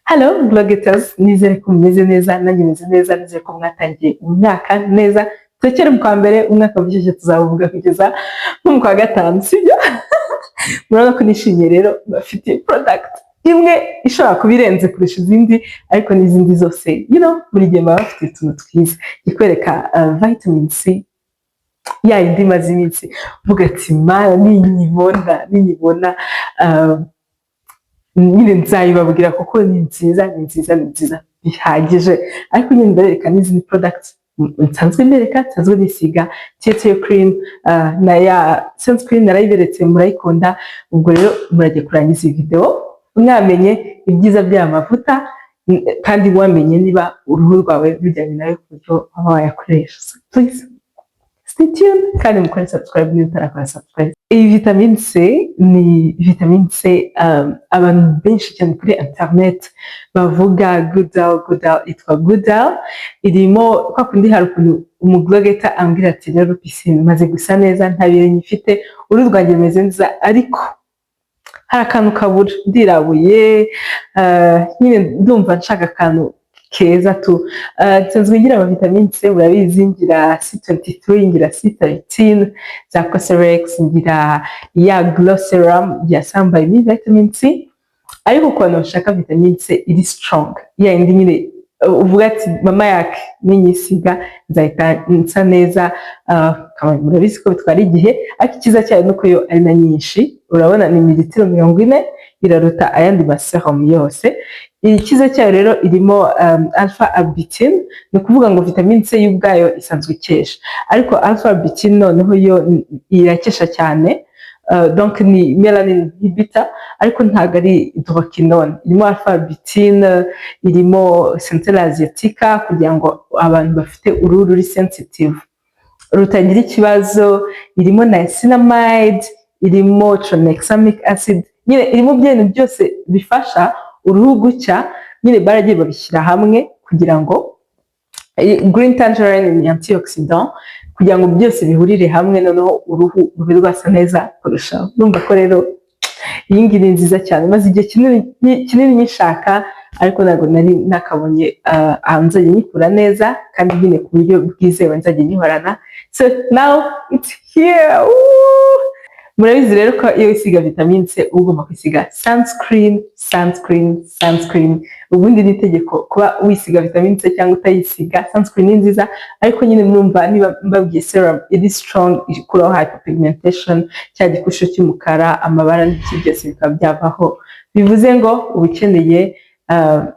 Hello Blogaters, nizere ko mumeze neza, nanjye meze neza, nizere ko mwatangiye umwaka neza. Twekere mu kwa mbere, umwaka w'ibyo tuzavuga kugeza nko mu kwa gatanu, sibyo? Murabona ko nishimye rero, bafite product imwe ishobora kuba irenze kurusha izindi, ariko n'izindi zose, buri gihe baba bafite utuntu twiza. Ikwereka vitamin C, ya indi maze iminsi vuga ati mara ninyibona nyine nzayibabwira kuko ni nziza bihagije, ariko nyine ndareka n'izindi products nsanzwe nisiga Tieto cream na ya sunscreen narayiberetse murayikunda. Ubwo rero murajya kurangiza iyi video mwamenye ibyiza by'aya mavuta kandi wamenye niba uruhu rwawe rujyanye nayo ku buryo waba wayakoresha. So please stay tuned kandi mukore subscribe niba utarakora subscribe. Iyi vitamin C ni vitamin C abantu benshi cyane kuri internet bavuga Goodal, itwa Goodal. Irimo kwa kundi hari ukuntu umublogger ambwira ati rero pisine maze gusa neza nta birenge ifite, uruhu rwanjye rumeze neza, ariko hari akantu kabura, ndirabuye nyine ndumva nshaka akantu keza tu. Nsanzwe ngira vitamin C, urabizi, ngira C23, ngira C13 za Cosrx, ngira ya Glow Serum ya Samba vitamin C, ariko kwa nashaka vitamin C iri strong, ya indi nyine uvuga ati mama yake ninyisiga nzahita nsa neza. Kama murabizi ko bitwara igihe, ariko ikiza cyayo nuko yo ari na nyinshi, urabona ni mililitiro 40, iraruta ayandi maserum yose. Ikiza cyayo rero irimo alpha arbutin, ni kuvuga ngo vitamin C y'ubwayo isanzwe ikesha, ariko alpha arbutin noneho yo irakesha cyane. Donc ni melanin inhibitor, ariko ntabwo ari hydroquinone. Irimo alpha arbutin, irimo centella asiatica, kugira ngo abantu bafite uruhu ruri sensitive rutagira ikibazo. Irimo niacinamide, irimo tranexamic acid, nyine irimo ibintu byose bifasha uruhu gucya. Nyine baragiye babishyira hamwe kugira ngo green tangerine ni antioxidant, kugira ngo byose bihurire hamwe noneho uruhu rube rwasa neza kurushaho. Numva ko rero iyi ngiyi ni nziza cyane, maze igihe kinini nyishaka, ariko ntabwo nari nakabonye nzajya nyikura neza kandi nyine ku buryo bwizewe nzajya nyihorana. So now it's here. Murabizi rero ko iyo wisiga vitamin C ugomba kwisiga sunscreen. Ubundi ni itegeko kuba wisiga vitamin C cyangwa utayisiga. Sunscreen ni nziza, ariko nyine mwumva niba mbabwiye serum iri strong, ikuraho hyperpigmentation, cya gikusho cy'umukara, amabara n'iki byose bikaba byavaho. Bivuze ngo uba ukeneye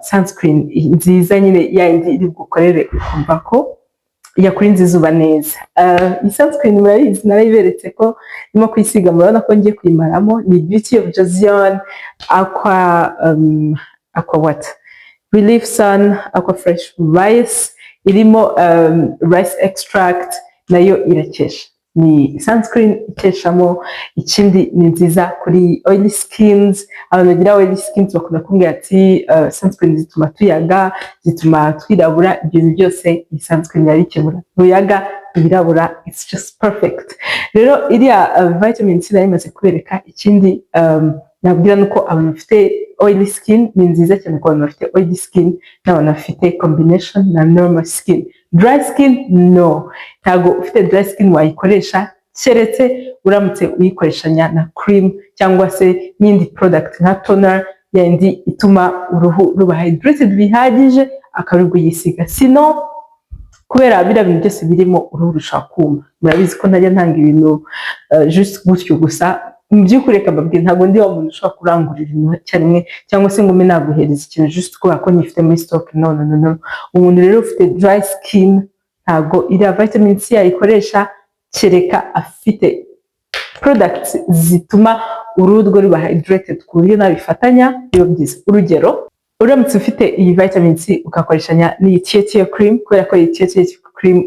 sunscreen nziza, nyine yindi iri gukorere ukumva ko yakurinze izuba neza. Iyi sunscreen murabizi narayiberetse ko irimo kwisiga, murabona ko ngiye kuyimaramo. Ni Beauty of Joseon Aqua Relief Sun Aqua Fresh Rice, irimo rice extract, nayo irakesha. Ni sunscreen ikeshamo. Ikindi ni nziza kuri oily skins. Abantu bagira oily skins bakunda kumbwira ati sunscreen zituma tuyaga, zituma twirabura. Ibintu byose iyi sunscreen yarikemura, tuyaga, birabura, it's just perfect. Rero iriya vitamin C nari maze kubereka. Ikindi nabwira nuko abantu bafite oily skin ni nziza cyane, ku bantu bafite oily skin n'abantu bafite combination na normal skin. Dry skin no, ntago ufite dry skin wayikoresha, keretse uramutse uyikoreshanya na cream cyangwa se n'indi product nka toner yandi ituma uruhu ruba hydrated bihagije, akarubwo yisiga. Sino kubera bira bintu byose birimo, uruhu rushaka kuma. Murabizi ko ntajya ntanga ibintu just gutyo gusa. Mu by'ukuri reka mbabwire, ntabwo ndi wa muntu ushobora kurangurira ibintu cyane, cyangwa se ngo mbe naguhereza ikintu just kubera ko nyifite muri stock. No. Umuntu rero ufite dry skin ntabwo iriya vitamin C yayikoresha, kereka afite products zituma uruhu rwe ruba hydrated ku buryo nabifatanya biba byiza. Urugero, uramutse ufite iyi vitamin C ugakoreshanya n'iyi Tieto cream, kubera ko iyi Tieto cream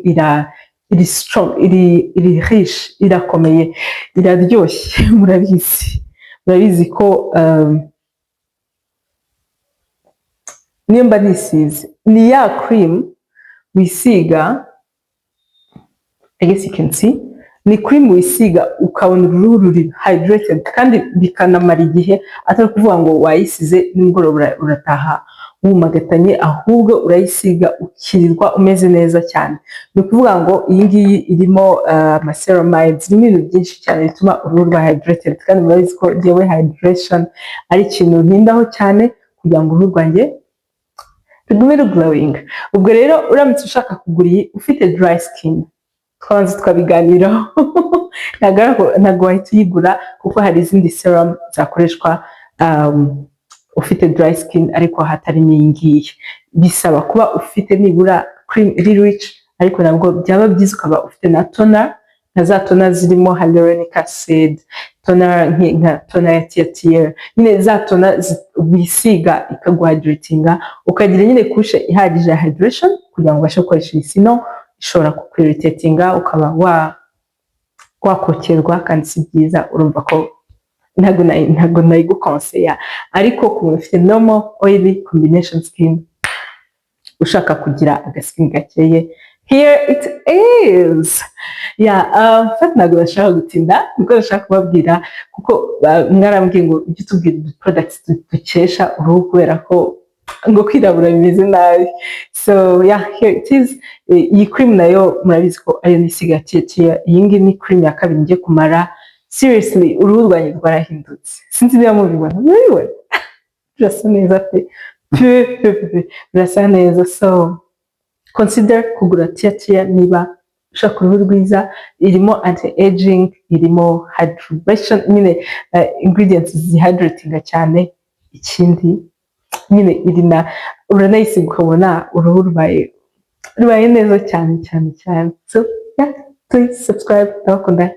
iri strong, iri rich, irakomeye, iraryoshye. Murabizi ko niyo mba nisize ni ya cream wisiga, I guess you can see, ni cream wisiga ukabona uruhu ruri hydrated kandi bikanamara igihe, atari kuvuga ngo wayisize nimugoroba urataha wumagatanye, ahubwo urayisiga ukirirwa umeze neza cyane. Ni ukuvuga ngo iyi ngiyi irimo amaceramides, irimo ibintu byinshi cyane bituma uruhu rwa hydrated, kandi murabizi ko njyewe hydration ari ikintu ntindaho cyane kugira ngo uruhu rwanjye rugume ruglowing. Ubwo rero uramutse ushaka kugura iyi ufite dry skin, twabanza twabiganiraho ntabwo wahita uyigura kuko hari izindi serum zakoreshwa ufite dry skin ariko hatarimo iyi ngiyi. Bisaba kuba ufite nibura cream iri rich, ariko nabwo byaba byiza ukaba ufite na toner, na za toner zirimo hyaluronic acid, toner nka toner ya Tier, nyine za toner wisiga ikaguhydratinga, ukagira nyine kushe ihagije ya hydration kugira ngo ubashe gukoresha iyi, sino ishobora kukwiritatinga ukaba wakokerwa, kandi si byiza. Urumva ko ntabwo nayigukonseya, ariko ku muntu ufite normal oily combination skin ushaka kugira agaskin gakeye, here it is. Ntabwo nashaka gutinda, niko nashaka kubabwira kuko mwarambwiye ngo ujye utubwira products dukesha uruhu kubera ko ngo kwirabura bimeze nabi. So here it is. Iyi cream nayo murabizi ko ariyo nisiga Tier. Iyi ngiyi ni cream ya kabiri ngiye kumara. Seriously, uruhu rwanjye rwarahindutse, sinzi niba mubibona. Mubibona birasa neza pe, birasa neza. So consider kugura Tier niba ushaka uruhu rwiza. Irimo anti-aging, irimo hydration, nyine ingredients zihydratinga cyane. Ikindi nyine irina uranayisiga ukabona uruhu rubaye neza cyane cyane cyane. So please subscribe, ndabakunda.